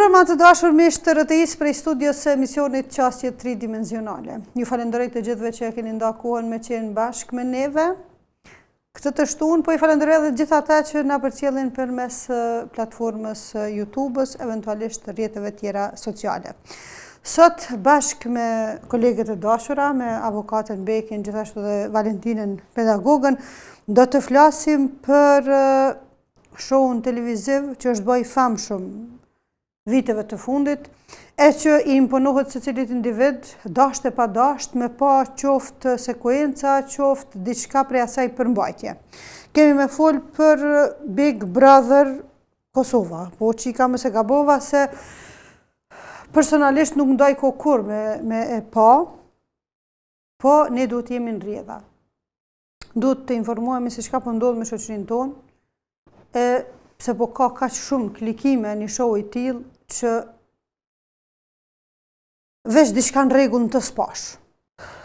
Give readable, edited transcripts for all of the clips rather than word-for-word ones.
mbrëma të dashur miq të RTI-s prej studios së emisionit Qasje Tridimensionale. Ju falenderoj të gjithëve që e keni ndarë kohën me qenë bashkë me neve. Këtë të shtunë, po i falenderoj edhe gjithë ata që na përcjellin përmes platformës YouTube-s, eventualisht rrjeteve tjera sociale. Sot bashkë me kolegët e dashura, me avokatën Bekin, gjithashtu dhe Valentinën pedagogën, do të flasim për show-un televiziv që është bëj famshëm viteve të fundit, e që i imponohet se cilit individ, dasht e pa dasht, me pa qoftë sekuenca, qoftë diçka prej asaj përmbajtje. Kemi me folë për Big Brother Kosova, po që i ka më se gabova se personalisht nuk ndaj kur me e pa, po ne duhet jemi në rrjedha. Duhet të informohemi se çka po ndodh me shoqërinë tonë, se po ka kaq shumë klikime një show i tillë që veç diçka në rregull të spash.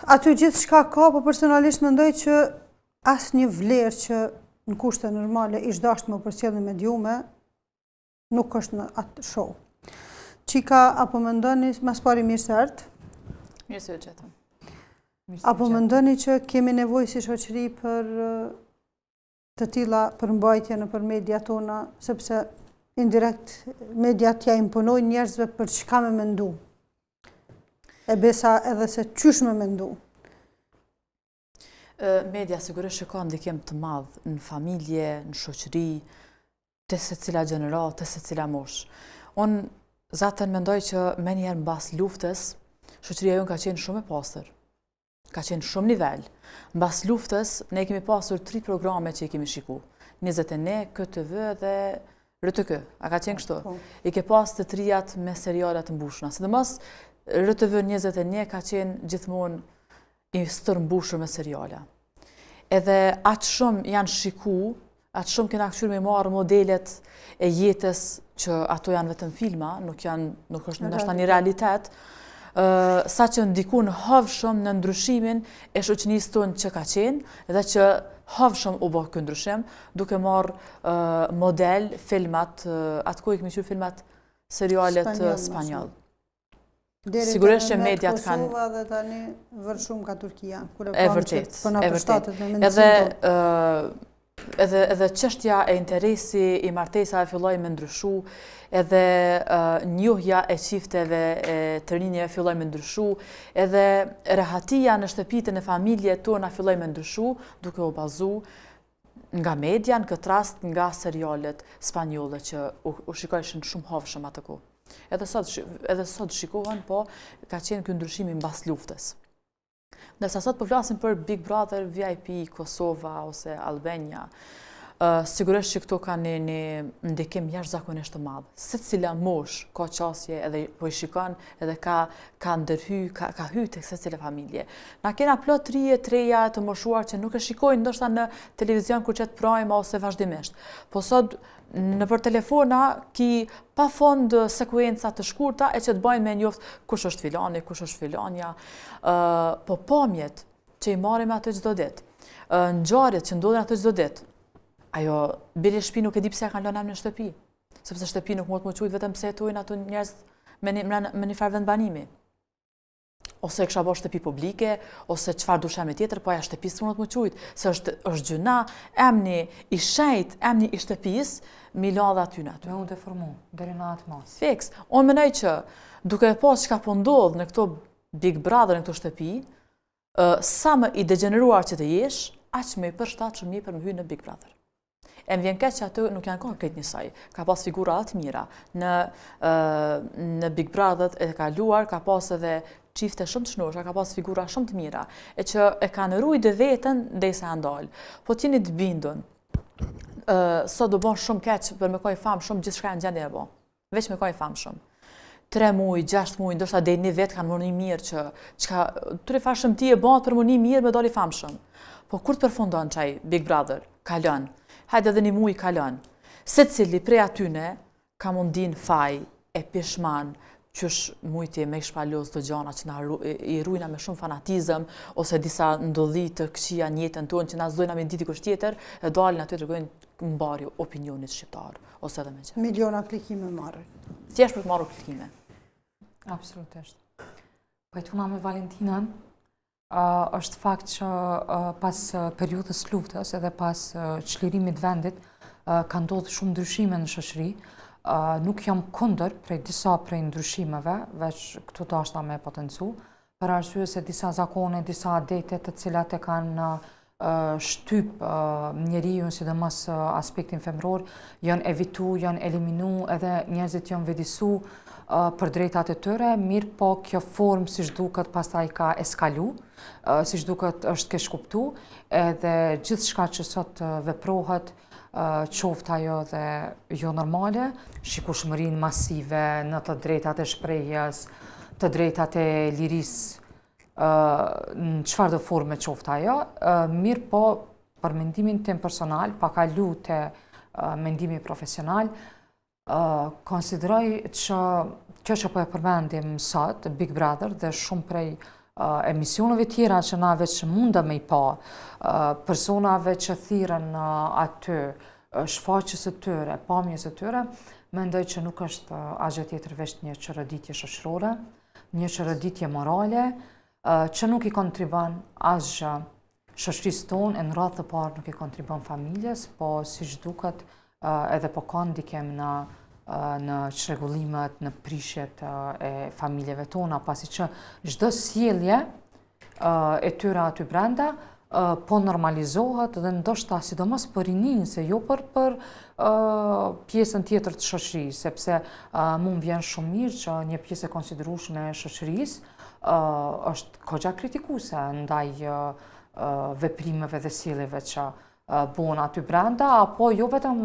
Aty gjithë shka ka, po personalisht mendoj që asnjë vlerë që në kushte normale ish dasht më përcjellë mediume nuk është në atë show. Qika, apo mendoni, mas pari mirë se ardhë? Mirë se u gjetëm. Apo mendoni që kemi nevojë si shoqëri për të tilla përmbajtje nëpër media tona, sepse indirekt mediat ja imponojnë njerëzve për çka me mendu. E besa edhe se qysh me mendu. Media sigurisht që ka ndikim të madh në familje, në shoqëri, të secila gjenerat, të secila mosh. Unë zaten mendoj që menjëherë mbas luftës, shoqëria jonë ka qenë shumë e pastër. Ka qenë shumë nivel. Mbas luftës, ne kemi pasur 3 programe që i kemi shiku. 21, KTV dhe RTK. A ka qenë kështu? I ke pas të trijat me serialet të mbushura. Sidomos RTV 21 ka qenë gjithmonë i stërmbushur me seriale. Edhe atë shumë janë shiku, atë shumë kena këshur me marrë modelet e jetës që ato janë vetëm filma, nuk është ndoshta një realitet, sa që ndikun havshëm në ndryshimin e shoqënisë tonë që ka qenë dhe që havshëm u bë ky ndryshim, duke marrë model filmat, atë ku i kemi qenë filmat serialet spanjoll. Sigurisht që mediat kanë Kosova dhe tani vërë shumë ka Turqia. E vërtet. Edhe çështja e interesi i martesave filloi me ndryshu, edhe njohja e çifteve të rinjeve filloi me ndryshu, edhe rehatia në shtëpitë në familje tona filloi me ndryshu, duke u bazu nga media, në këtë rast nga serialet spanjolle që u shikojshin shumë havshëm atë kohë. Edhe sot shikohen, po ka qenë ky ndryshimi mbas luftës. Ndërsa sot po flasim për Big Brother VIP Kosova ose Albania. Sigurisht që këto kanë një ndikim jashtëzakonisht të madh. Secila mosh ka qasje edhe po i shikon edhe ka ndërhy, ka hyrë tek secila familje. Na kena plot rije treja të moshuar që nuk e shikojnë ndoshta në televizion kur çet prime ose vazhdimisht. Po sot nëpër telefona ki pa fond sekuenca të shkurta e që të bajnë me njoft kush është filani, kush është filanja, po pamjet që i marrim atë çdo ditë, ngjarjet që ndodhin atë çdo ditë. Ajo biri i shtëpi nuk e di pse e kanë lënë në shtëpi, sepse shtëpi nuk mund të më quajt vetëm pse jetojnë ato njerëz me një farë vendbanimi. Ose kisha bërë shtëpi publike, ose çfarë dushemi tjetër, po ajo shtëpi s'mund të më quajt, se është gjuna, emni i shenjt, emni i shtëpisë, mi ladha aty në aty. Me u deformu, deri në atë mas. Fiks. Unë mendoj që duke pas çka po ndodh në këto Big Brother në këto shtëpi, sa më i degeneruar që të jesh, aq më i përshtatshëm je për më hyrë në Big Brother. E më vjen keq që atë nuk janë këtë njësoj. Ka pas figura të mira. Në Big Brother e kaluar ka pas edhe çifte shumë të shnurshme, ka pas figura shumë të mira, e që e kanë ruajtur veten derisa janë dalë. Po t'jeni të bindun. Sot do bën shumë keq për me kaj famë shumë gjithçka në gjendje e bë. Veç me kaj famë shumë. 3 muaj, 6 muaj, ndoshta deri një vit kanë mundë mirë që çka tre fashëmti e bën për mundi mirë me dali famshëm. Po kur të përfundon çaj Big Brother, kalon. Hajde edhe një muaj kalon. Secili prej atyne ka mundin faj, e pishman, qysh mujtje me shpalos të gjana që i rujna me shumë fanatizëm, ose disa ndodhi të këqia njëtën tonë që na zdojna me diti kështë tjetër, e dalin aty të rëgojnë mbarju opinionit shqiptar, ose edhe me që. Miliona klikime marrë. Thjesht për të marrë klikime. Absolutisht. Pajtuna me Valentinën, është fakt që pas periudhës luftës edhe pas çlirimit vendit, ka ndodhur shumë ndryshime në shoqëri. Nuk jam kundër prej disa prej ndryshimeve, veç këtu dashta me potencu, për arsye se disa zakone, disa adete të cilat e kanë shtyp njeriu, sidomos aspektin femror, janë evitu, janë eliminu, edhe njerëzit janë vedisu për drejtat e tyre, mirë po kjo formë siç duket pastaj ka eskalu, siç duket është keq kuptu, edhe gjithçka që sot veprohet qoftë ajo dhe jo normale, shikueshmërinë masive në të drejtat e shprehjes, të drejtat e lirisë, në çfarëdo forme qoftë ajo, mirë po për mendimin tim personal, pa kalu te mendimi profesional, konsideroj që kjo që po e përmendim sot, Big Brother dhe shumë prej emisioneve tjera që na veç mundëm me i pa, personave që thirrën aty, shfaqjes së tyre, pamjes së tyre, mendoj që nuk është asgjë tjetër veç një çrëditje shoqërore, një çrëditje morale, që nuk i kontribon asgjë shoqërisë tonë, në radhë të parë nuk i kontribon familjes, po siç duket edhe po ka ndikim në çrregullimet, në prishjet e familjeve tona, pasi që çdo sjellje e tyre aty brenda po normalizohet dhe ndoshta sidomos për rinin, se jo për pjesën tjetër të shoqërisë, sepse mu më vjen shumë mirë që një pjesë e konsiderueshme e shoqërisë është goxha kritikuese ndaj veprimeve dhe sjelljeve që bon aty brenda, apo jo vetëm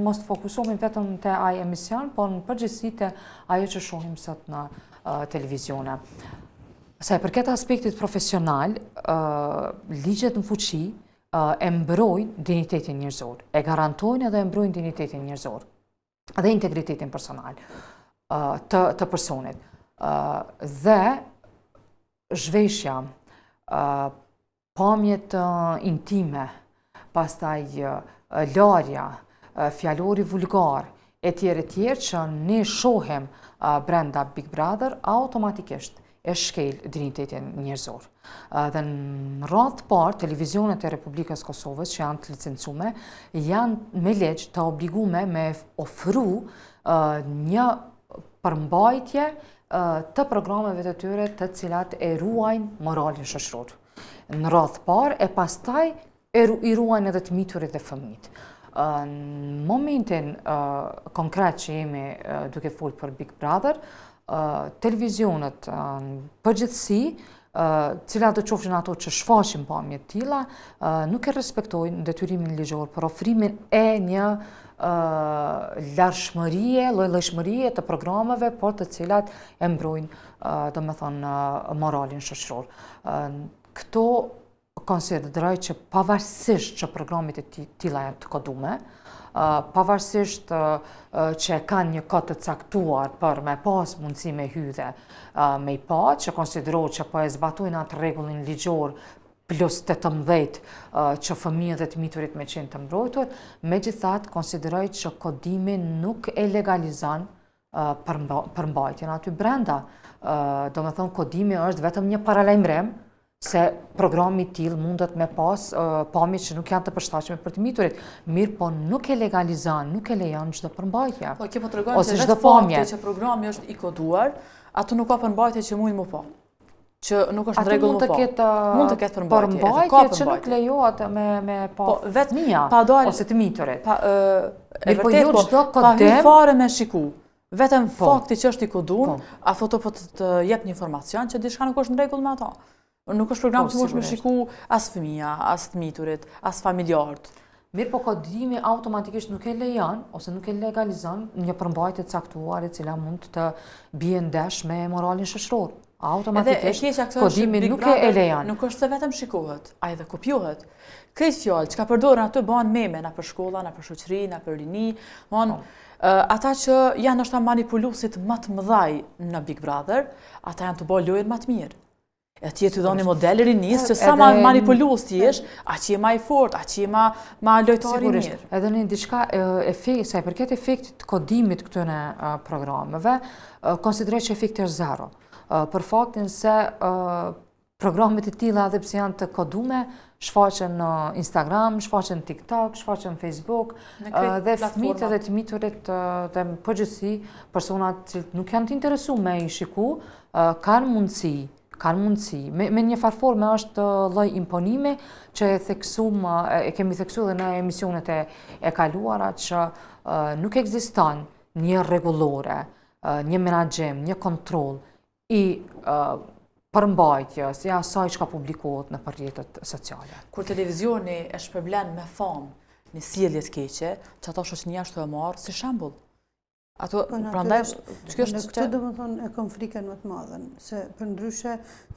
mos të fokusohemi vetëm te ai emision, po në përgjithësi te ajo që shohim sot në televizione. Sa i përket aspektit profesional, ligjet në fuqi e mbrojnë dinjitetin njerëzor, e garantojnë edhe e mbrojnë dinjitetin njerëzor dhe integritetin personal të personit. Dhe zhveshja, pamjet intime, pastaj larja, fjalori vulgar, e tjerë që ne shohem brenda Big Brother, automatikisht e shkel dinjitetin njerëzor. Dhe në radhë të parë, televizionet e Republikës Kosovës që janë të licencume, janë me ligj të obligume me ofru një përmbajtje të programeve të tyre të cilat e ruajnë moralin shoqëror. Në radhë të parë e pastaj i ruajnë edhe të miturit dhe fëmijët. Në momentin konkret që jemi duke folur për Big Brother, televizionet përgjithësi, cilat do qofshin ato që shfaqin pamje të tilla, nuk e respektojnë detyrimin ligjor për ofrimin e një larshmërie, lloj-llojshmërie të programeve, por të cilat e mbrojnë, domethënë, moralin shoqëror. Këto konsideroj që pavarësisht që programit e tilla janë të kodume, pavarësisht që kanë një kohë të caktuar për me pas mundësi me hyrje me i pa, që konsiderohet që po e zbatojnë atë rregullin ligjor plus 18 që fëmijët dhe të miturit me qenë të mbrojtur, megjithatë konsideroj që kodimi nuk e legalizon përmbajtjen aty brenda. Domethënë kodimi është vetëm një paralajmërim se programi i tillë mundet me pas pamje që nuk janë të përshtatshme për të miturit, mirë po nuk e legalizon, nuk e lejon çdo përmbajtje. Po kjo po tregon se vetë fakti që programi është i koduar, atë nuk ka përmbajtje që mund më pa. Që nuk është në rregull më pa. Mund të ketë përmbajtje që nuk lejohet me pa fëmija ose të miturit. E vërtet pa hyrë fare me shiku. Vetëm fakti që është i koduar, ato po të jep një informacion që diçka nuk është në rregull me ata. Nuk është program që mund me shiku as fëmija, as të miturit, as familjarët. Mirë po kodimi automatikisht nuk e lejon ose nuk e legalizon një përmbajtje të caktuar e cila mund të bie ndesh me moralin shoqëror. automatikisht kodimi nuk e lejon. Nuk është se vetëm shikohet, a edhe kopjohet. Krejt fjallë, që ka përdorën atë banë meme, na për shkolla, na për shoqëri, na për rini, ata që janë është manipulusit më të mëdhaj në Big Brother, ata janë të bëjë lojën më të mirë. E ti e të dhoni model rinis që sa ma manipulus ti jesh, a që je ma i fort, a që je ma lojtari mirë. Edhe në diçka sa i përket efektit të kodimit këtyne programeve, konsideroj që efekti është zero. Për faktin se programet e tilla edhe pse janë të kodume, shfaqen në Instagram, shfaqen në TikTok, shfaqen në Facebook, dhe fëmijët edhe të miturit dhe përgjithësi personat që nuk janë të interesuar me i shiku, kanë mundësi. Me një farforme është lloj imponimi që e kemi theksuar edhe në emisionet e kaluara që nuk ekziston një rregullore, një menaxhim, një kontroll i përmbajtjes ja asaj që ka publikohet në rrjetet sociale. Kur televizioni e shpërblen me famë një sjellje të keqe, që ato shoqënia ashtu e marr si shembull. Ato prandaj këtë do të thonë e kam frikën më të madhe, se përndryshe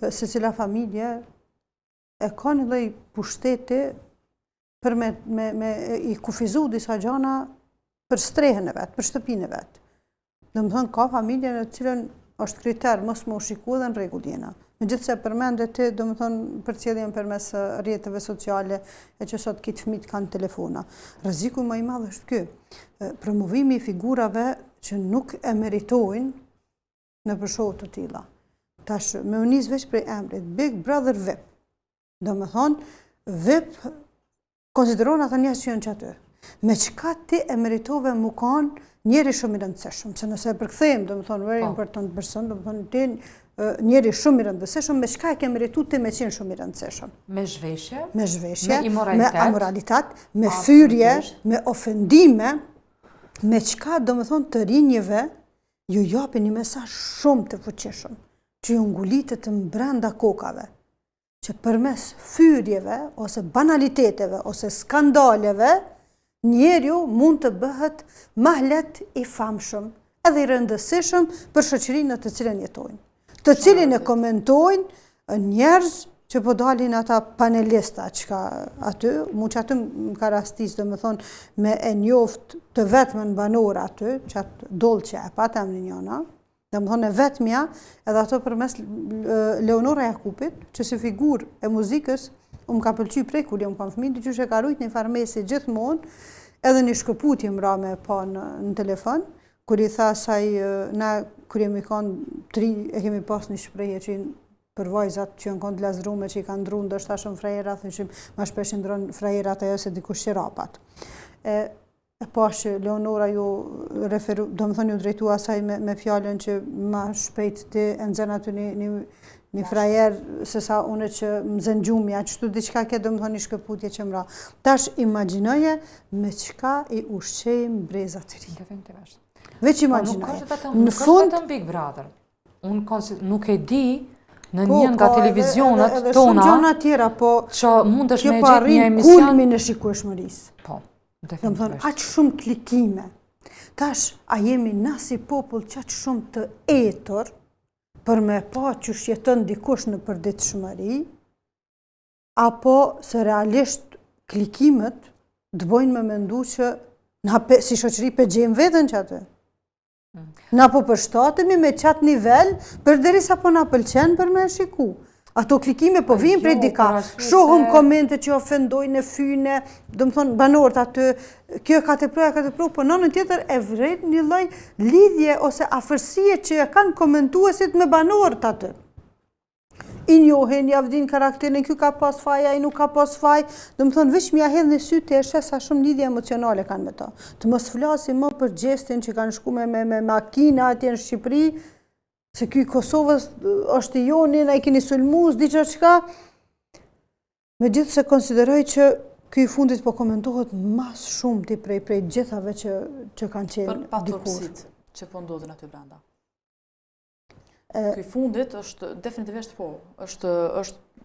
secila familje e ka një lloj pushteti për me i kufizu disa gjana për strehën e vet, për shtëpinë e vet. Do të thonë ka familje në të cilën është kriter mos më shiku dhe në rregull jena. Megjithse përmendet ti, do të thonë përcjelljen përmes rrjeteve sociale e që sot kitë fëmijët kanë telefona. Rreziku më i madh është ky. Promovimi i figurave që nuk e meritojnë në show të tilla. Tash me unis veç prej emrit Big Brother VIP. Do të thonë VIP konsideron ata njerëz që janë aty. Me çka ti e meritove mu kanë njeri shumë i rëndësishëm, se nëse e përkthejmë, do të thonë very important person, do të thonë ti njeri shumë i rëndësishëm, me çka e ke merituar ti me qenë shumë i rëndësishëm? Me zhveshje, me amoralitet, me fyrje, me ofendime, me çka do të thonë të rinjeve ju japin një mesazh shumë të fuqishëm, që ju ngulitet brenda kokave, që përmes fyrjeve ose banaliteteve ose skandaleve njeriu mund të bëhet mahlet i famshëm edhe i rëndësishëm për shoqërinë në të cilën jetojnë. Të cilin e komentojnë njerëz që po dalin ata panelista që ka aty, mu që aty më ka rastis dhe më thonë me e njoft të vetëmën banor aty, që atë dollë që e patem një njëna, dhe më thonë e vetëmja edhe ato përmes Leonora Jakupit, që si figur e muzikës, më ka pëlqy prej kur jam kam fëmijë, që e ka rujt një farmesi gjithmonë, edhe një shkëputje më ra me pa në telefon, kur i tha saj, na kur jemi kanë tri, e kemi pas një shprehje që për vajzat që janë kanë të lazrume, që i kanë ndru ndoshta shumë frajera, thëshim ma shpesh i ndron frajerat ajo se dikush qirapat. E pash Leonora ju referu, do më thonë ju drejtua asaj me fjallën që ma shpejt ti e nxen aty një frajer, se sa une që më zënë gjumja, qështu diqka ke do më thonë një shkëputje që mëra. Tash imagjinoje me qka i ushqejmë brezat të ri. Veç imagjinoje. Nuk është vetëm Big Brother. Unë nuk e di në njën nga televizionat tona, shumë gjona tjera, po që mund është me gjithë gjithë një emision. kulmin e shikueshmërisë. Po, do më thonë, aqë shumë klikime. Tash, a jemi na si popull që aqë shumë të etor, për me pa që shjetën dikush në përditshmëri, apo se realisht klikimet të bojnë me mendu që si shoqëri pe gjejmë veten që aty. Na po përshtatemi me qatë nivel, për derisa po na pëlqen për me shiku. Ato klikime po vijnë prej dika, shohëm komente që ofendojnë e fyne, do më thonë banorët aty, kjo ka të pru, po në tjetër e vret një lloj lidhje ose afërsie që e kanë komentuesit me banorët aty. I njohin, javdin karakterin, kjo ka pas faj, ai nuk ka pas faj, do më thonë veç mja hedh në sy të eshe sa shumë lidhje emocionale kanë me ta. Të mos flasim më për gjestin që kanë shku me makina atje në Shqipëri, se kjo Kosovës është i joni, na i keni sulmus, diqa qka. Me gjithë se konsideroj që kjo i fundit po komentohet mas shumë ti prej gjithave që kanë qenë dikur. Për patërpsit që po ndodhin aty brenda. Kjo i fundit është definitivisht po, është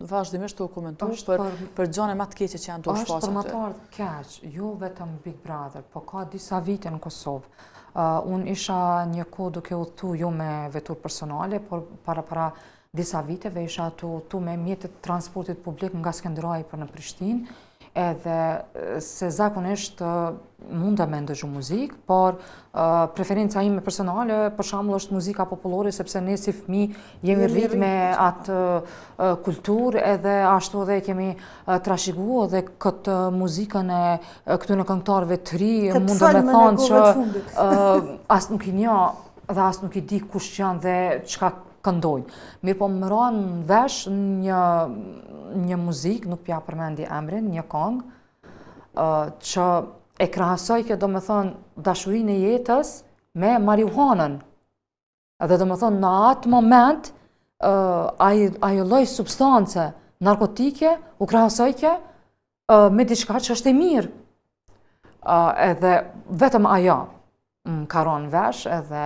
vazhdimisht të komentuar për gjane ma të keqe që janë të shfaqe aty. Është për më të ardhë keq, jo vetëm Big Brother, po ka disa vite në Kosovë. Unë isha një kohë duke udhëtu jo me vetur personale, por para disa viteve isha tu me mjetet transportit publik nga Skënderaj për në Prishtinë, edhe se zakonisht mundem me ndëgju muzikë, por preferenca ime personale për shembull është muzika popullore, sepse ne si fëmijë jemi rrit me atë kulturë, edhe ashtu edhe kemi trashëguar edhe këtë muzikën e këtyre këngëtarëve të ri, mundem me thonë që as nuk i njoh dhe as nuk i di kush janë dhe çka këndojnë. Mirë po më ranë në vesh një muzikë, nuk pja përmendi emrin, një këngë, që e krahasoj kjo do me thonë dashurinë e jetës me marihuanën. Edhe do me thonë në atë moment, ajo lloj substance narkotike u krahasoj kjo me diçka që është e mirë. Edhe vetëm ajo më ka rënë vesh, edhe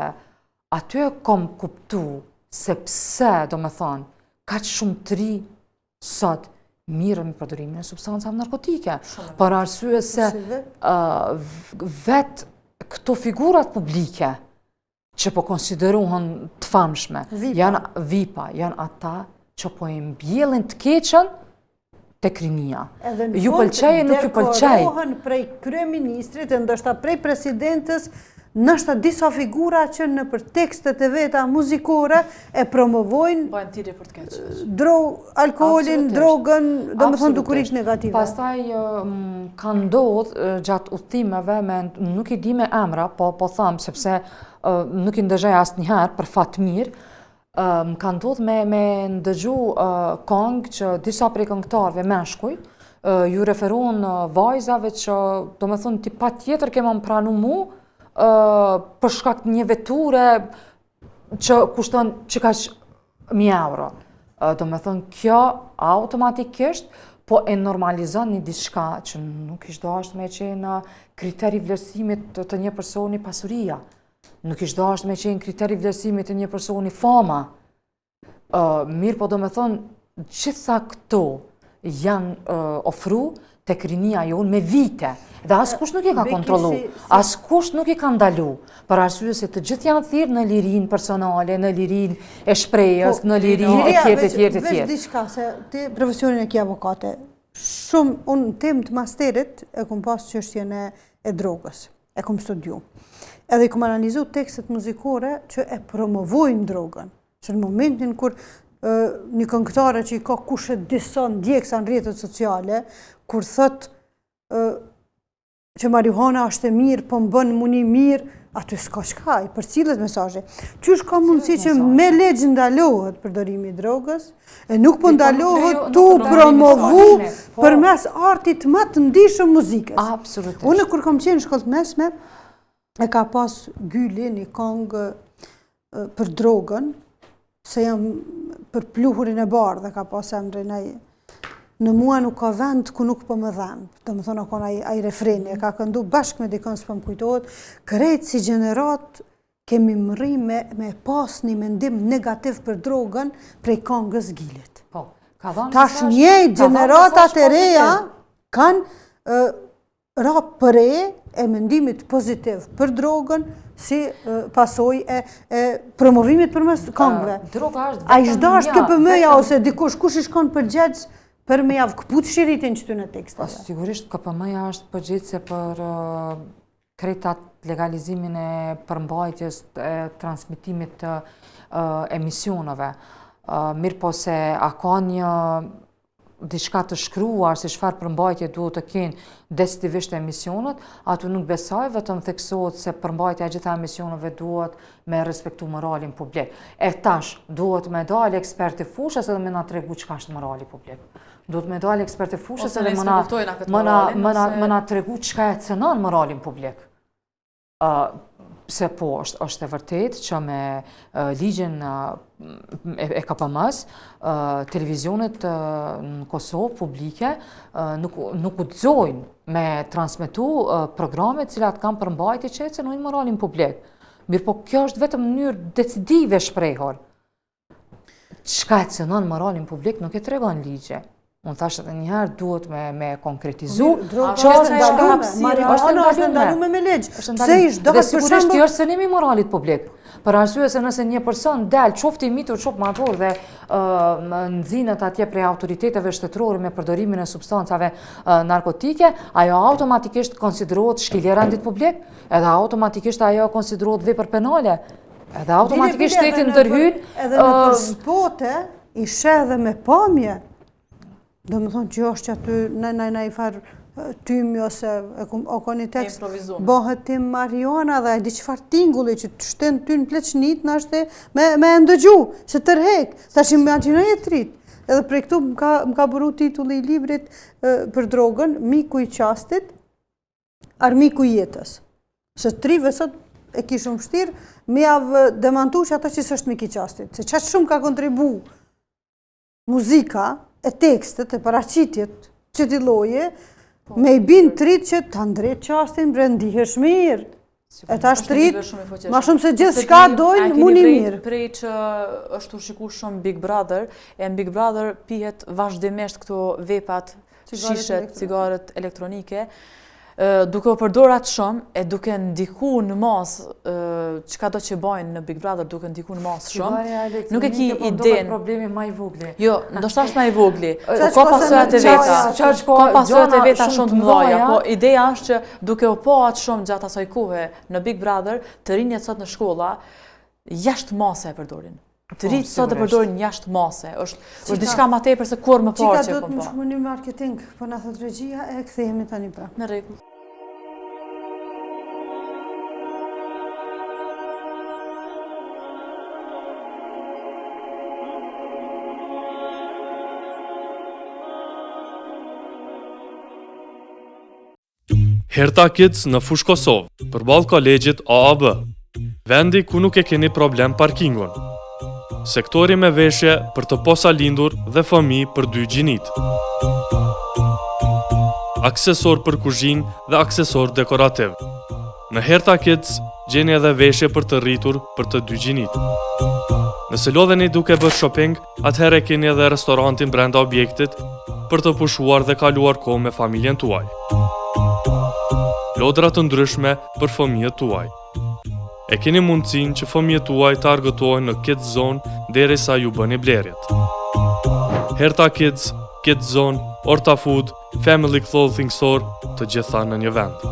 aty kom kuptu se pse, do me thonë, ka që shumë të ri sot mirë me përdorimin e substancave narkotike. Për arsye se vetë këto figurat publike që po konsiderohen të famshme, janë ata që po e mbjellin të keqen te krinia. Ju pëlqej, nuk ju pëlqej. Dekorohen prej kryeministrit, ndoshta prej presidentës, nështë disa figura që në për tekstet e veta muzikore e promovojnë alkoholin, drogën, do më thonë dukurit negative. Pastaj ka ndodhë gjatë udhëtimeve, nuk i di me emra, po thamë, sepse nuk i ndëgjaj asë njëherë për fatë mirë, më ka ndodhë me ndëgju këngë që disa prej këngëtarëve meshkuj, ju referon vajzave që, do më thonë, ti pa tjetër kema më pranu mu, për shkak një veture që kushton që ka 1.000 euro. Do me thënë, kjo automatikisht po e normalizon një diçka që nuk ishtë dashur me qenë kriteri vlerësimit të një personi pasuria. Nuk ishtë dashur me qenë kriteri vlerësimit të një personi fama. Mirë po do me thënë, gjitha këto janë ofru të krinia jonë me vite. Dhe askush nuk i ka kontrolu, askush nuk i ka ndalu, për arsye se të gjithë janë thirrë në lirinë personale, në lirinë e shprehjes, në lirinë e tjetër. Veç diçka, se ti profesionin e ke avokate, shumë, unë temë të masterit e kom pas çështjen e drogës, e kom studiu. Edhe i kom analizu tekstet muzikore që e promovojnë drogën, që në momentin kur një këngëtare që i ka kush e disa ndjeksa në rrjetet sociale, kur thot që marihuana është e mirë, po më bën muni mirë, aty s'ka shka, i për cilët mesazhe. Qysh ka mundësi që me legj ndalohet përdorimi i drogës, e nuk po ndalohet tu promovu përmes artit më të ndihshëm muzikës. Absolutisht. Unë kur kam qenë në shkollë mesme, e ka pas Gyli një këngë për drogën, se jam për pluhurin e bardhë, dhe ka pas emrin ai. Në mua nuk ka vend ku nuk po më dhem. Do më thonë akon ai refreni, e ka këndu bashkë me dikën s'po më kujtohet, krejt si gjenerat kemi mri me pas një mendim negativ për drogën prej këngës Gilit. Tash njëjtë gjeneratat e reja kanë rap për e mendimit pozitiv për drogën si pasoj e promovimit përmes këngëve. A ishtë dasht KPM-ja ose dikush, kush i shkon për gjegjë për me javë këput shiritin që të në teksteve? Sigurisht, KPM-ja është përgjithse për kretat legalizimin e përmbajtjes e transmitimit të emisionove. Mirë po se a ka një diçka të shkruar se çfarë përmbajtje duhet të kenë deciditivisht emisionet, ato nuk besoj, vetëm theksohet se përmbajtja e gjitha emisioneve duhet me respektu moralin publik. E tash, duhet me dalë eksperti fushës edhe me na tregu çka është morali publik. Duhet me dalë eksperti fushës edhe më na tregu çka e cënon moralin publik. Se po, është e vërtet që me ligjin e KPM-s, televizionet në Kosovë publike nuk udhëzojnë me transmetu programe cilat kanë përmbajtje që e cënojnë moralin publik. Mirë po kjo është vetëm mënyrë decisive shprehur. Çka e cënon moralin publik nuk e tregon ligje. Unë thashtë edhe njëherë duhet me konkretizu. Marihuana është ndalume me legjë. Pse ishtë, do dhe sigurisht jo është sënimi moralit publik. Për arsye se nëse një person del, qoftë i mitur, qoftë madhor dhe nxjinet atje prej autoriteteve shtetërore me përdorimin e substancave narkotike, ajo automatikisht konsiderohet shkelje e rendit publik, edhe automatikisht ajo konsiderohet vepër penale, edhe automatikisht shteti ndërhyn. Edhe në për spote, i sheh dhe me pamje. Do më thonë që është që aty në i farë tymi ose o koni tekst bëhet tim marihuana dhe e di qëfar tingulli që të shtenë ty në pleqnit në është me ndëgju, se tërhek, ta që imaginoj e trit. Edhe prej këtu më ka bëru titulli i librit për drogën, miku i qastit, armiku i jetës. Se trive sot e kishëm shtirë, me javë demantu që ato që sështë mik i qastit, se qatë shumë ka kontribu muzika, e tekstet, e paraqitjet që t'i loje, me i bin trit që të ndrejt qastin brendihesh mirë. E ta është trit, ma shumë se gjithë shka dojnë muni mirë. Prej që është u shiku shumë Big Brother, e në Big Brother pihet vazhdimisht këto vepat, shishet, cigaret elektronike, duke o përdor atë shumë, e duke ndiku në mas, qka do që bajnë në Big Brother duke ndiku në mas shumë, nuk e ki iden. Problemi ma i vogli. Jo, ndoshta është ma i vogli. Ka pasojat e veta. Ka pasojat e veta shumë të mdoja, po ideja është që duke o po atë shumë gjatë asaj kohe në Big Brother, të rinjet sot në shkolla, jashtë mase e përdorin. Të rritë sot e përdorin jashtë mase. është diçka ma tepër se kur më parë që e kom Qika do të më shmëni marketing, po në thot regjia e kthehemi tani pra. Në rregull. Herta Kids në Fush Kosovë, përballë kolegjit AAB, vendi ku nuk e keni problem parkingun. Sektori me veshje për të posa lindur dhe fëmijë për 2 gjinit. Aksesor për kuzhinë dhe aksesor dekorativ. Në Herta Kids gjeni edhe veshje për të rritur për të 2 gjinit. Nëse lodheni duke bërë shopping, atëherë keni edhe restorantin brenda objektit për të pushuar dhe kaluar kohë me familjen tuaj. Lodra të ndryshme për fëmijët tuaj. E keni mundësinë që fëmijët tuaj të argëtohen në Kids Zone derisa ju bëni blerjet. Herta Kids, Kids Zone, Orta Food, Family Clothing Store, të gjitha në një vend.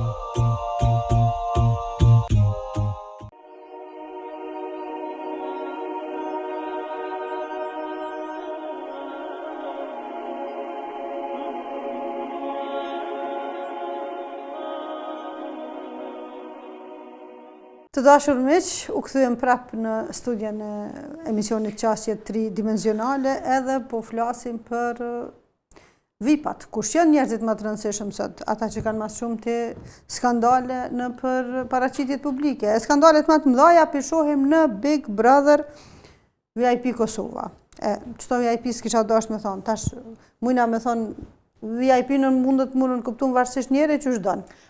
Të dashur miq, u kthyem prapë në studion e emisionit Qasje tridimensionale edhe po flasim për VIP-at. Kush janë njerëzit më të rëndësishëm sot? Ata që kanë mas shumë të skandale në për paraqitjet publike. E skandalet më të mëdha pishohim në Big Brother VIP Kosova. Qëto VIP s'kisha dashur me thonë. Tash mujna me thonë VIP në mundet mundën kuptum varsisht njeri që është donë.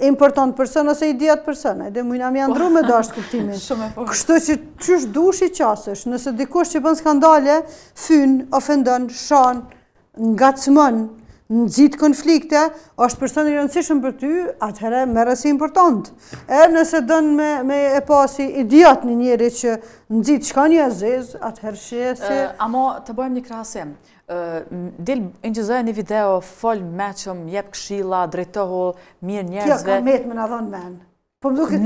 Important person ose idiot person, edhe mujna mi andru me dasht kuptimin. Kështu që qysh dush i qasësh, nëse dikush që bën skandale, fyn, ofendon, shan, ngacmon, nxit konflikte, është person i rëndësishëm për ty, atëherë merre si important. Nëse dën me e pasi idiot një njeri që nxit shka një aziz, atëherë shese. Amo të bëjmë një krahasim. Del ingjëzoj një video, fol meqëm, jep këshilla, drejtohu mirë njerëzve. Kjo ka met me në dhonë men.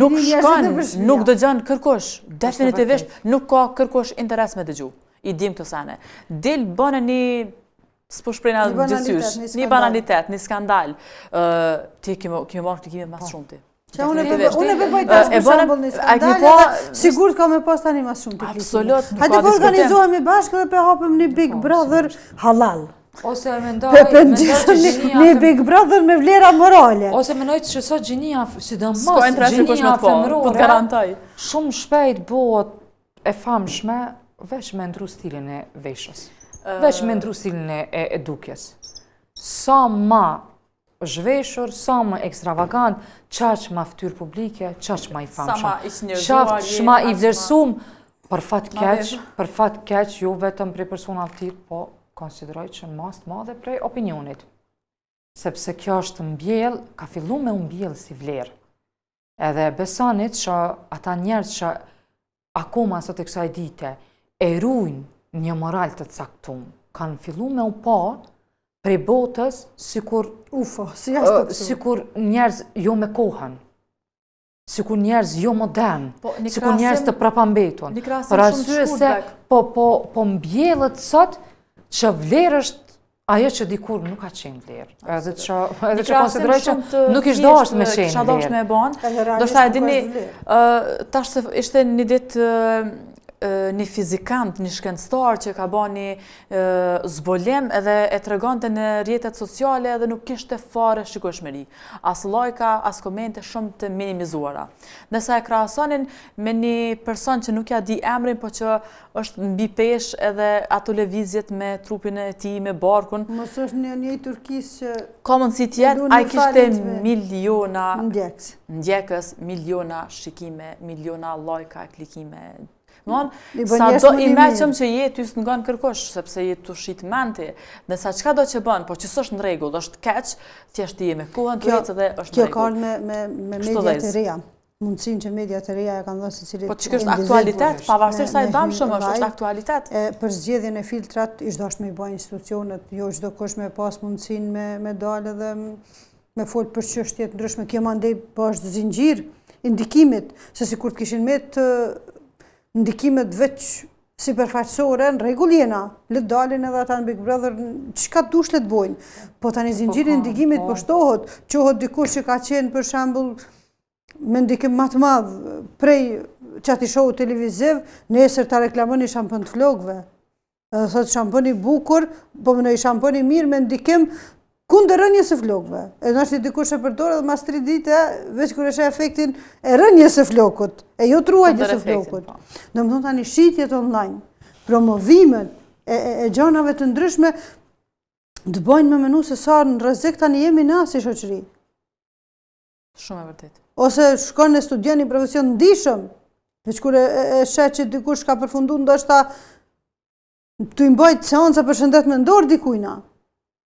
Nuk shkon, nuk dëgjon kërkosh, definitivisht nuk ka kërkosh interes me dëgju. I dim këtë sene. Del bëne një, s'po shprejna gjithësysh, një banalitet, një skandal. Ti kemi marrë klikimet mas shumë ti. Unë e përbëj tash për shambull një skandal, sigur ka me pas tani mas shumë të klikimet. Absolut, nuk ka diskutim. Hajde po organizohemi bashkë dhe pe hapëm një Big Brother halal. Ose mendoj një Big Brother me vlera morale. Ose mendoj që sot gjinia, sidomos gjinia femërore, shumë shpejt bëhet e famshme veç me ndru stilin e veshës. Veç me ndru stilin e edukjes. Sa ma zhveshur, sa më ekstravagant, qaq ma fytyrë publike, qaq ma i famshëm. Qaq ma i vlerësum, për fat keq, jo vetëm prej persona të tillë, po konsideroj që mas të madhe prej opinionit. Sepse kjo është mbjell, ka fillu me mbjell si vlerë. Edhe besanit që ata njerëz që akoma sot e kësaj dite e ruajnë një moral të caktuar, kanë fillu me u pa prej botës sikur sikur njerëz jo me kohën. Sikur njerëz jo modern, sikur njerëz të prapambetur. Për arsye se po mbjellet sot që vlerë është ajo që dikur nuk ka qenë vlerë. Edhe që konsideroj që nuk ishte dashur me qenë vlerë. Kisha dashur me e bën. Do shta e dini, tash se ishte një ditë një fizikant, një shkencëtar që ka ba një zbolim edhe e tregonte në rrjetet sociale edhe nuk kishte fare shikueshmëri. As lajka, as komente shumë të minimizuara. Nësa e krahasonin me një person që nuk ja di emrin, po që është mbi peshë edhe ato lëvizjet me trupin e tij, me barkun. Mos është një Turkis që ka mundësi të jetë, ai kishte miliona ndjekës, miliona shikime, miliona lajka, klikime. Sa do i meqëm që jetë jysë nga në kërkosh, sepse jetë të shqitë menti, dhe sa qka do që bënë, po që së është në regull, është keq, thjesht i e me kohën të jetë dhe është në regull. Kjo ka me mediat e reja, mundësin që mediat e reja e kanë dhënë se cilit... Po që kështë aktualitet, pavarësisht sa i damë shumë, është aktualitet. Për zgjedhjen e filtrat, ishtë dashtë me i bëjë institucionet, jo çdo kush me pas mundësin me dalë dhe me folë për çështje të ndryshme, kjo mandej po është zinxhir indikimit, se sikur të kishin me të ndikimet veç sipërfaqësore, në rregull jena, le të dalin edhe ata në Big Brother, çka dush le të bojnë. Po tani zinxhiri i ndikimit po shtohet, qohet dikush që ka qenë për shembull me ndikim më të madh prej çati show televiziv, nesër ta reklamoni shampon të flokëve. Thot shampon i bukur, po më në shampon i mirë me ndikim kundër rënjes së flokëve. E nështë i dikush e përdore dhe mas 3 dite, veç kër e efektin e rënjes së flokut, e jo truajtjes së flokut. Në më thonë tani shitjet online, promovimet e gjanave të ndryshme, të bojnë me menu se sa në rrezik tani jemi na si shoqëri. Shumë e vërtet. Ose shkon e studion një profesion ndishëm, veç kër e shet që dikush ka përfundu ndoshta të imbojt seanca për shëndet mendor dikujna.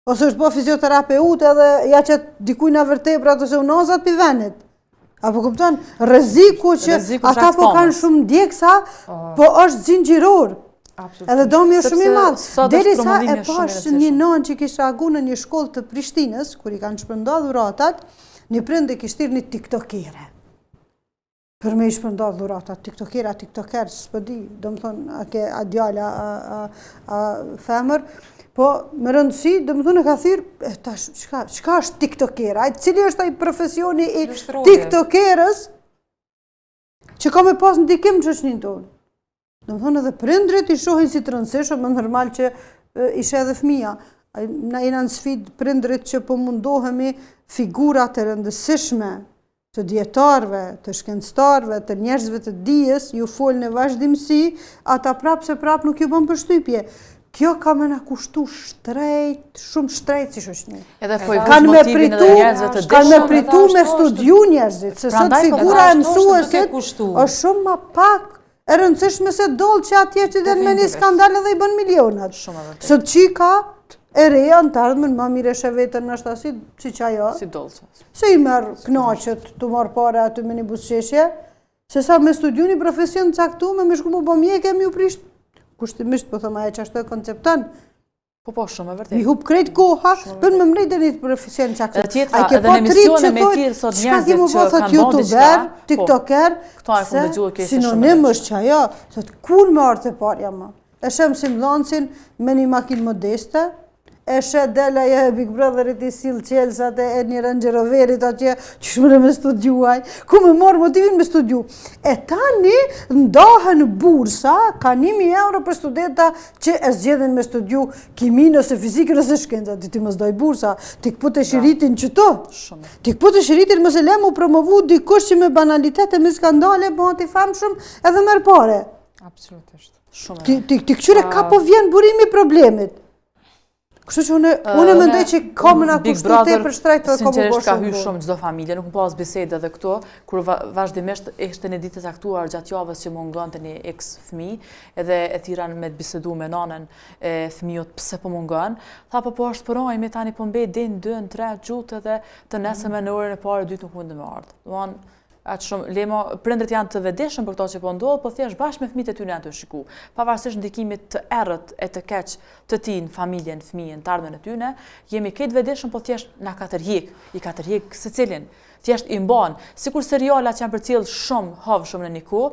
Ose është po fizioterapeut edhe ja që dikujna vërtebrat ose unazat për venit. Apo kupton, rreziku që ata po kanë shumë ndjeksa, po është zinxhiror. Edhe domi është shumë i madh. Derisa e pash një nënë që kishte reaguar në një shkollë të Prishtinës, kur i kanë shpërndar dhuratat, një prind e kishte thirrë një tiktokere. Për me i shpërndar dhuratat, tiktoker, s'po di, domethënë a djala a femër. Po, më rëndësi, dhe më thunë e ka thirë, çka është tiktokera? Cili është ai profesioni i tiktokerës që ka me pas ndikim në shoqërinë tonë? Dhe më thunë edhe prindrit i shohin si të rëndësishëm, më normal që ishe edhe fëmija. Na jena në sfidë prindrit që po mundohemi figurat e rëndësishme të dietarëve, të shkencëtarëve, të njerëzve të dijes, ju folën në vazhdimsi, ata prapë se prapë nuk ju bën përshtypje. Kjo ka me na kushtu shtrejt, shumë shtrejt si shoqëri. Edhe po i bësh motivin edhe njerëzve të dishëm. Kanë me pritu me studiu njerëzit, se sot figura e mësuesit është shumë ma pak e rëndësishme se dollë që atje që dhe me një skandal edhe i bën milionat. Sot qika e reja në të ardhmen ma mire shë vetën në ashtasi, si që ajo. Si dollë. Se i merë knaqët të marë pare aty me një busqeshje, se sa me studiu një profesion caktuar me shku mu bo mjeke mi u prisht. Kushtimisht, po thëma e që ashtu e konceptan. Po, shumë e vërtet. Mi hup krejt koha, për më mrejt e një profesion caktuar. Edhe tjetra, edhe në emisione me tjirë sot njerëzit që kanë bondi YouTuber, tiktoker, se sinonim është që ajo, thot kur me artë e parja ma. E shem si mlancin me një makinë modeste, e shet dela e Big Brotherit i sil qelsat e një Range Roverit atje që shmëre me studiuaj, ku me morë motivin me studiu. E tani ndahën bursa, ka 1.000 euro për studenta që e zgjedhen me studiu kimin ose fizikën ose shkencat. Ti më zdoj bursa, ti këput e shiritin që to. Ti këput e shiritin më se le mu promovu dikush që me banalitet e me skandale, po ati famshëm edhe merë pare. Absolutisht. Ti këqyre ka po vjen burimi problemit. Kështu që unë mendoj që ka më na kushtu tepër shtrejt dhe ka më sinqerisht ka shumë hyrë shumë çdo familje, nuk më pas bisede edhe këto, kur vazhdimisht ishte një ditë e caktuar gjatë javës që mungonte një X fëmijë, edhe e thiran me të bisedu me nanën e fëmijët pse po mungon. Tha po shpërojmë tani po mbet din 2, 3 gjutë edhe të nesërme në orën e parë e dytë nuk mund të më ardh. Domthonë atë shumë lemo, prindërit janë të vetëdijshëm për këto që po ndodh, po thjesht bashkë me fëmijët e tyre janë të shiku. Pavarësisht ndikimit të errët e të keq të tij në familjen, fëmijën, të ardhmen e tyre, jemi këtë vetëdijshëm, po thjesht na ka tërhiq, i ka tërhiq secilin. Thjesht i mban, sikur serialat që janë përcjell shumë havshëm në një kohë,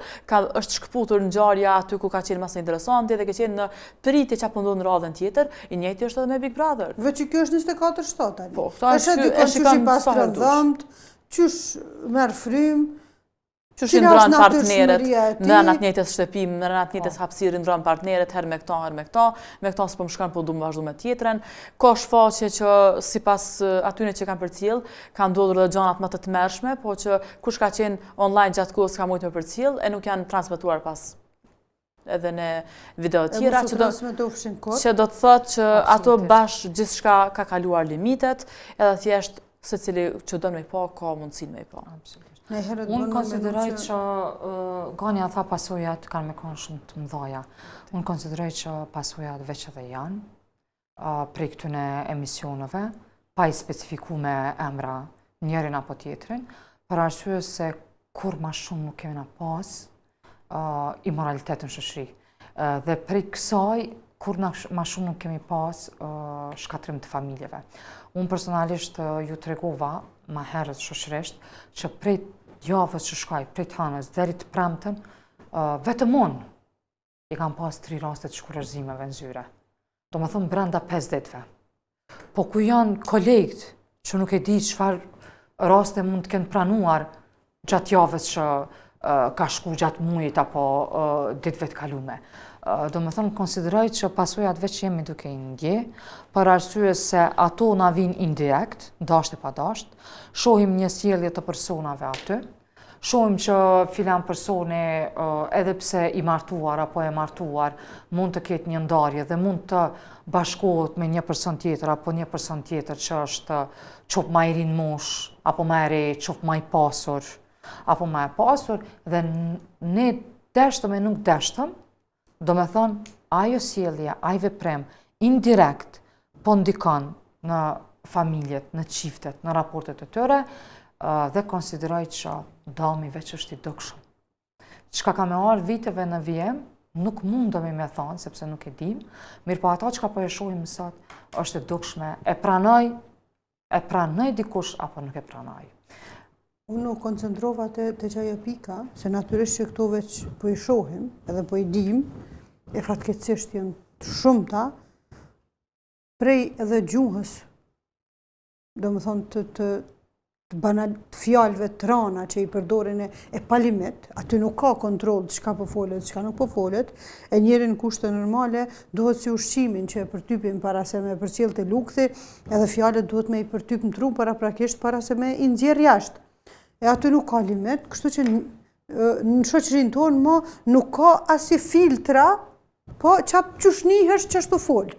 është shkëputur ngjarja aty ku ka qenë më së interesante dhe ka qenë në pritje çfarë po ndodh në radhën tjetër, i njëjti është edhe me Big Brother. Veç kjo është 24/7 tani. Po, e shikon pas dhëmt, qysh merr frym, qysh i ndron partnerët, në atë njëjtës shtëpi, në atë njëjtës hapësirë ndron partnerët herë me këto s'po më shkon, po du më vazhdu me tjetrën. Ka shfaqje që sipas atyre që kanë përcjell, kanë ndodhur edhe gjanat më të tmerrshme, po që kush ka qenë online gjatë kohës ka mujtë me përcjell e nuk janë transmetuar pas edhe në video të tjera që do të thotë që ato bashkë gjithçka ka kaluar limitet, edhe thjesht secili që do me i pa, ka mundësin me i pa. Unë konsideroj që Ganja tha pasojat kanë me konë shumë të mdhaja. Unë konsideroj që pasojat veç edhe janë prej këtyne emisioneve, pa i specifiku me emra njërin apo tjetrin, për arsye se kur ma shumë nuk kemi na pas imoralitet në shoqëri. Dhe prej kësaj, kur ma shumë nuk kemi pas shkatrim të familjeve. Unë personalisht ju tregova ma herët shoqërisht që prej javës që shkoj, prej të hënës deri të premten, vetëm unë i kam pas 3 raste të shkurërzimeve në zyre. Do më thëmë brenda 5 ditëve. Po ku janë kolegët që nuk e di çfarë raste mund të kenë pranuar gjatë javës që ka shku gjatë mujit apo ditëve të kalume. Do më thëmë, konsideroj që pasojat veç jemi duke i ndje, për arsye se ato na vinë indirekt, dasht e pa dasht, shohim një sjellje të personave aty, shohim që filan personi edhe pse i martuar apo e martuar mund të ketë një ndarje dhe mund të bashkohet me një person tjetër apo një person tjetër që është qop ma i rinë mosh, apo ma e re, qop ma i pasur, apo ma e pasur, dhe ne deshtëm e nuk deshtëm, do me thonë, ajo sjellje, ajo veprem, indirekt, po ndikon në familjet, në çiftet, në raportet e tyre, dhe konsideroj që dami veç është i dukshëm. Çka ka me ardhur viteve në vijim, nuk mundemi me thonë, sepse nuk e dim, mirë po ata çka po e shohim sot, është e dukshme, e pranoj dikush apo nuk e pranoj. Unë u koncentrova të qaja pika, se natyrisht që këto veç po i shohim, edhe po i dim, e fatkeqësisht janë shumëta, prej edhe gjuhës, do më thonë të fjalëve të rana që i përdorin e palimit, aty nuk ka kontrol të çka po folet, çka nuk po folet, e njeri në kushte normale duhet si ushqimin që e përtypim para se me përcjell të lukthi, edhe fjalët duhet me i përtyp në tru paraprakisht para se me i nxjerr jashtë. E aty nuk ka limit, kështu që në shoqërinë tonë më nuk ka asi filtra, po qatë qëshnihesh që ashtu fol.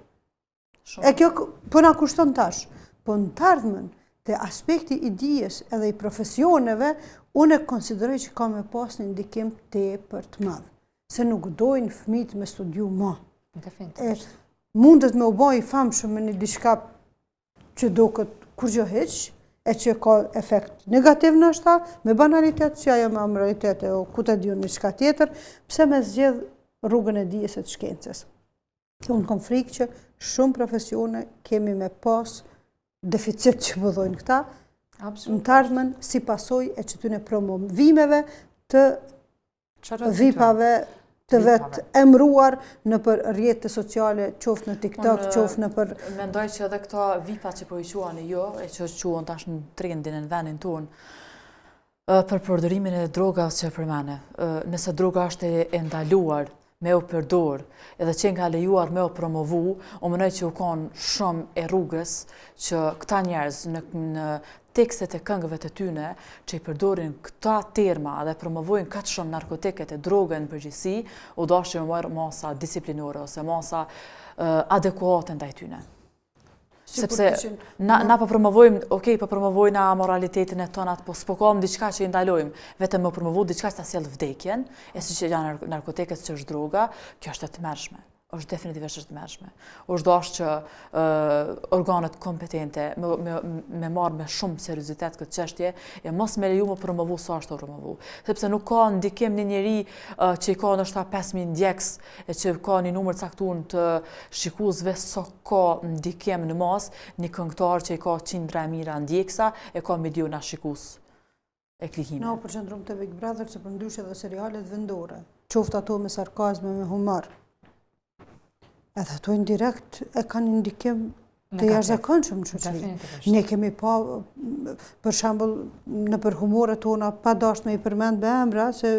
E kjo po na kushton tash, po në të ardhmen të aspekti i dijes edhe i profesioneve, unë e konsideroj që ka me pas një ndikim tepër të madh, se nuk dojnë fëmijët me studiu më. Mundet me u bë i famshëm me një diçka që duket kur gjë hiç, e që ka efekt negativ në ashta, me banalitet, që ajo me amoralitet e ku të diun një qka tjetër, pse me zgjedh rrugën e dijes e të shkencës. Unë kom frikë që shumë profesione kemi me pas deficit që përdojnë këta, në të ardhmen si pasoj e që tyne promovimeve të vipave të vetë emruar në për rrjetet sociale, qoftë në TikTok, qoftë në për... Mendoj që edhe këto vipa që po i quani jo, e që quon tash në trendin e në vendin tonë, për përdorimin e drogave që përmene. Nëse droga është e ndaluar me u përdor, edhe që nga lejuar me u promovu, o mënoj që u konë shumë e rrugës që këta njerëz në tekstet e këngëve të tyne që i përdorin këta terma dhe promovojnë këtë shumë narkoteket e drogën në përgjithësi, u dashë që më marë masa disiplinore ose masa adekuate ndaj tyne. Sepse na po promovojmë, okej, po promovojmë moralitetin e tonat, po s'po kam diçka që i ndalojmë, vetëm më promovu diçka që ta sjell vdekjen, e siç janë narkotiket, që është droga, kjo është e tmerrshme. Është definitivisht është tmerrshme. Është dashur që organet kompetente me marrë me shumë seriozitet këtë çështje e mos me leju më promovu sa është të promovu. Sepse nuk ka ndikim një njeri që i ka ndoshta 5000 ndjekës e që ka një numër caktuar të shikuesve sa ka ndikim në mas një këngëtar që i ka qindra e mira ndjekësa e ka miliona shikues e klikime. Na përqendrum te Big Brother që përndryshe dhe serialet vendore, qoftë ato me sarkazme, me humor. Edhe ato indirekt e kanë ndikim të jashtëzakonshëm në shoqëri. Ne kemi pa, për shembull, në për humoret tona, pa dashur me i përmend me emra, se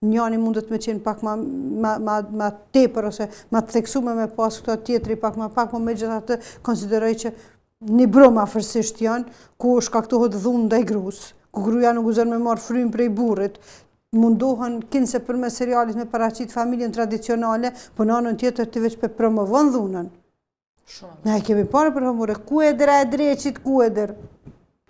njani mundet me qenë pak ma tepër ose ma të theksuar me pas këto tjetri pak, po megjithatë konsideroj që një brum afërsisht janë, ku shkaktohet dhunë ndaj gruas, ku gruaja nuk guzon me marr frymë prej burrit, mundohen kinse përmes serialit me paraqit familjen tradicionale, po në anën tjetër të veç për promovon dhunën. Ne kemi parë për humore, ku e dera e dreqit, ku e der.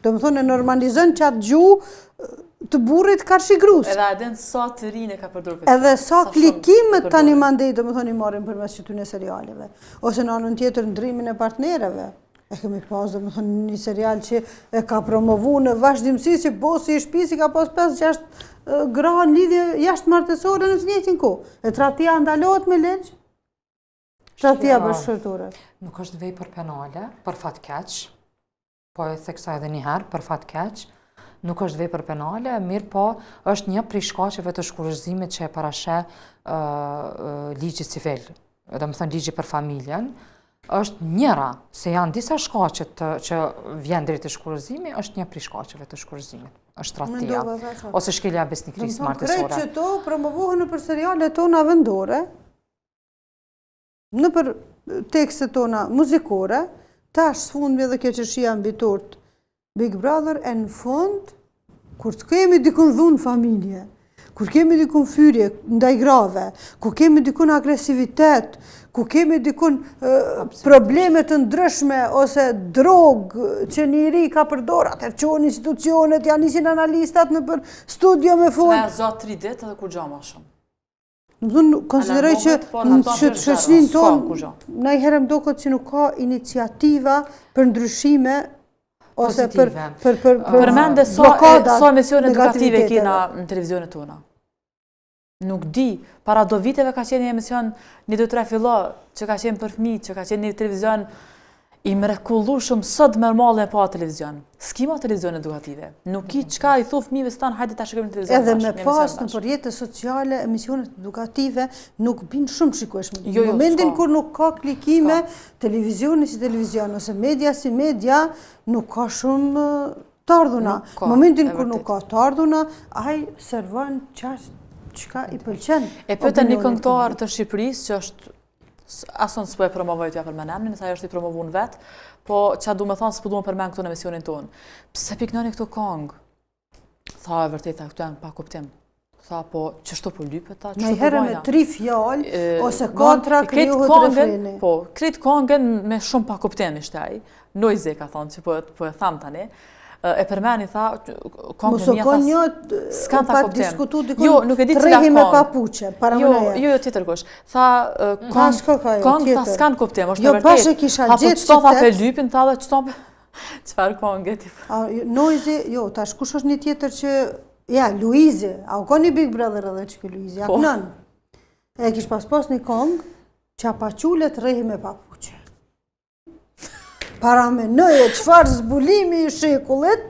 Do më thonë, e normalizën që atë gjuhë të burrit karshi grus. Edhe adin sa të rinë ka përdor këtë. Edhe sa klikimet tani mandej, do më thonë, i marrin përmes qëtyne serialeve. Ose në anën tjetër ndrimin e partnereve. E kemi pas, do më thonë, një serial që e ka promovu në vazhdimësi, që bosi i shtëpisë ka pas 5-6 gra në lidhje jashtë martësore në të njëjtin kohë. E tradhtia ndalohet me ligj? Tradhtia bashkëtorë. Nuk është vepër penale, për fat keq, po e theksoj edhe një herë, për fat keq, nuk është vepër penale, mirë po është një prej shkaqeve të shkullëzimit që e parasheh ligji civil, do të thënë ligji për familjen, është njëra, se janë disa shkaqet që vjen drejt të shkullëzimi, është një prej shkaqeve të shkullëzimit. Është tradhtia, ose shkelja besnikërisë martësore. Krejt që to promovohen në për serialet tona vendore, në për tekstet tona muzikore, tash sfundmi edhe kjo çështja mbi tort Big Brother, e në fund, kur të kemi dikun dhunë familje, kur kemi dikun fyrje ndaj grave, kur kemi dikun agresivitet, ku kemi dikun probleme të ndryshme ose drogë që njëri ka përdor, atër qonë institucionet, janë nisin analistat në për studio me fund. Në zotë 3 ditë edhe kur gja ma shumë. Në dhënë, konsideroj që në shoqërinë tonë, na i herëm do këtë që nuk ka iniciativa për ndryshime ose për përmende sa emisione edukative kena në televizionet tona. Nuk di, para do viteve ka qenë një emision 1-2-3 fillo, që ka qenë për fëmijë, që ka qenë një televizion i mrekullueshëm sot mërmale pa televizion. S'kima televizion edukative. Nuk i qka i thu fëmijëve stan, hajde ta shikojmë në televizion. Edhe me pas në përjetës sociale, emisionet edukative nuk binë shumë shikueshme. Në momentin kur nuk ka klikime, televizioni si televizion, ose media si media, nuk ka shumë të ardhuna. Në momentin kur nuk ka të ardhuna, aj servon qashtë qka i pëlqen. E pëtën një këngëtar të Shqipërisë që është, ason s'po e promovoj t'ja për menemnin, sa është i promovu në vetë, po që du me thonë s'po du me përmen këtu në emisionin tonë. Pse piknoni këto këngë? Tha e vërteta këtu janë pa kuptim. Tha po qështu po lypet ta, qështu po herë me 3 fjallë, ose 4 krijohet refreni. Po, kritë këngën me shumë pa kuptim ishte ai. Noize ka thonë që po e tham tani. E përmeni, tha, kongë mija, s'kan ta kuptim. Jo, nuk e di cila kongë. Jo, tjetër kush. Tha, kongë ta s'kan kuptim, është të vërtet. Tha, po qëto tha për lypin, tha dhe qëto për... Qëfar kongë, tipo. Noizi, jo, tash kush është një tjetër që... Ja, Luizi, a u ka një Big Brother edhe që ke Luizi, a nën. E kish pas një kongë, që a paqullet rrehi me papuqe. Para me nëje qëfar zbulimi i shekullit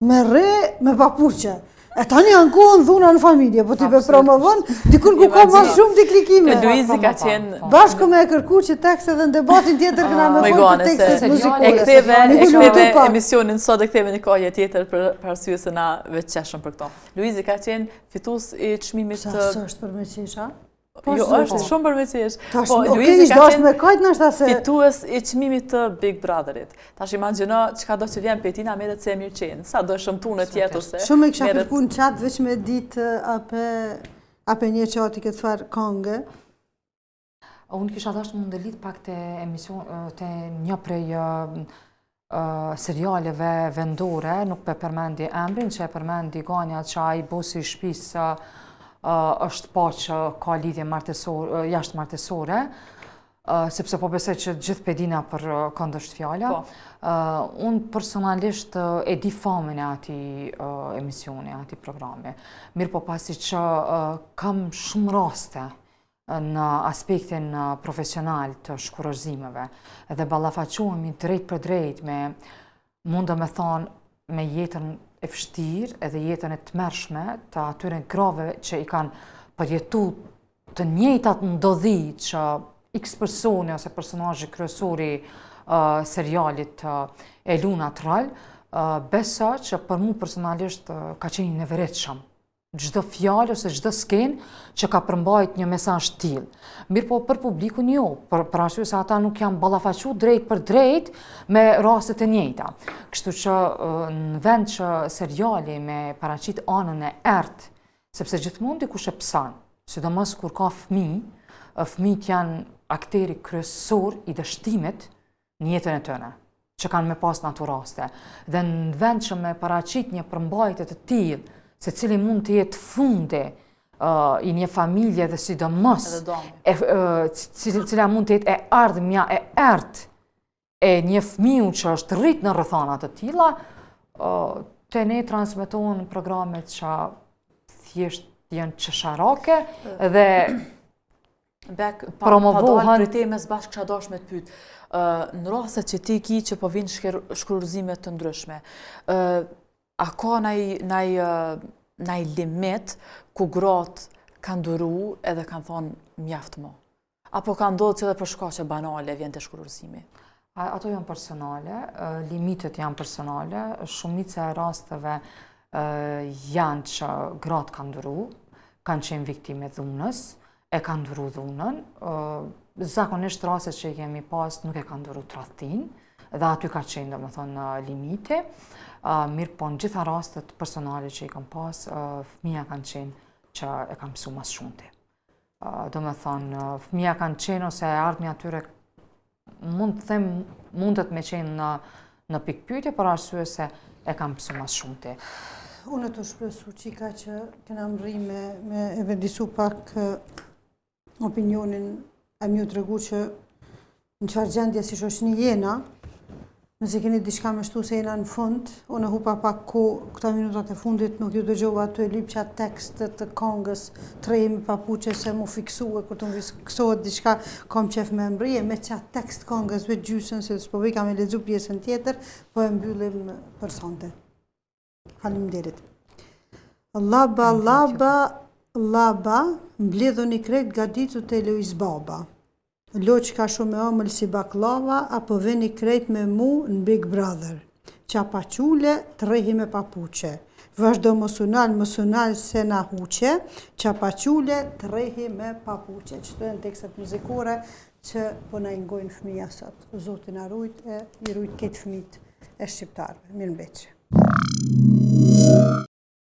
me re me papuqe. E tani janë kohën dhuna në familje, po t'i pe promovon, dikur ku ka mas shumë t'i klikime. Luizi ka qenë... Bashko me e kërku që tekste dhe në debatin tjetër këna me folë për tekstet muzikore. E ktheve emisionin sot, e ktheve një kohje tjetër për arsye se na veç qeshëm për këto. Luizi ka qenë fitus i çmimit të... Sa është për me qesha? Jo, është shumë përmeqesh. Po, Luizi ka qenë fitues i çmimit të Big Brotherit. Tash imagjino çka do që vjen për tina merret se e mirë qenë. Sa do shëmtunë tjetër se. Shumë e kisha kërkuar në chat veç me ditë apo një çati këtë farë këngë. Unë kisha dashur mund të lidh pak te një prej serialeve vendore, nuk pe përmendi emrin, që e përmendi Ganja që ai bosi i shtëpisë është pa që ka lidhje jashtë martesore, sepse po besoj që gjithë pedina për kënd është fjala. Unë personalisht e di famën e atij emisioni, atij programi. Mirë po pasi që kam shumë raste në aspektin profesional të shkurorzimeve dhe ballafaqohemi drejt për drejt me, mundë me thonë, me jetën e vështirë edhe jetën e tmerrshme të atyre grave që i kanë përjetuar të njëjtat ndodhi që X personi ose personazhi kryesori serialit e Luna Trall, besa që për mu personalisht ka qenë i neveritshëm. Çdo fjalë ose çdo skenë që ka përmbajt një mesazh të tillë. Mirë po për publikun jo, për arsye se ata nuk janë ballafaquar drejt për drejt me rastet e njëjta. Kështu që në vend që seriali me paraqit anën e errët, sepse gjithmonë dikush e psan, sidomos kur ka fëmijët janë akteri kryesor i dështimit në jetën e tyre, që kanë me pas në ato raste. Dhe në vend që me paraqit një përmbajtje të tillë, se cili mund të jetë fundi i një familje dhe sidomos cila mund të jetë e ardhmja e errët e një fëmiu që është rrit në rrethana të tilla, te ne transmetohen programet që thjesht janë çesharake dhe promovohen për temës bashkë që dosh me të pyet. Në rastet që ti ki që po vinë shkurorzime të ndryshme, a ka naj limit ku gratë kanë duru edhe kanë thonë mjaft mo? Apo ka ndodhur që edhe për shkaqe banale vjen te shkurorzimi? Ato janë personale, limitet janë personale, shumica e rasteve janë që gratë kanë duru, kanë qenë viktime dhunës, e kanë duru dhunën, zakonisht rastet që i kemi pas nuk e kanë duru tradhtin, dhe aty ka qenë domethënë limite. Mirë po në gjitha rastet personale që i kam pas, fëmija kanë qenë që e kam mësu mas shumëti. Domethënë, fëmija kanë qenë ose ardhmja atyre mundet me qenë në pikpyetje, për arsye se e kam mësu mas shumëti. Unë të shpresu qika që kena mri me e vendisu pak opinionin e mju të regu që në qarë gjendje si shoshni jena, nëse keni diçka me shtu se jena në fund, unë hupa pak ko këta minutat e fundit, nuk ju dëgjova aty e lypqa tekstet të kongës, treji me papuqe se mu fiksue, kur të më fiksohet diçka, kam qef me mbrije, me qatë tekst kongës vetë gjysën, se s'po vika me ledzu pjesën tjetër, po e mbyllim për sonte. Faleminderit. Laba, mbledhoni krejt gaditu të Eloiz Baba. Loqka shumë e omël si baklava, apo veni krejt me mu në Big Brother. Qapaqule, trehi me papuqe. Vazhdo mësunal se na huqe, qapaqule, trehi me papuqe. Që të në tekstet muzikore që po na ingojnë fëmija sot. Zotin arrujt e i rujt këtë fëmijët e shqiptarëve. Mirëmbëngjes.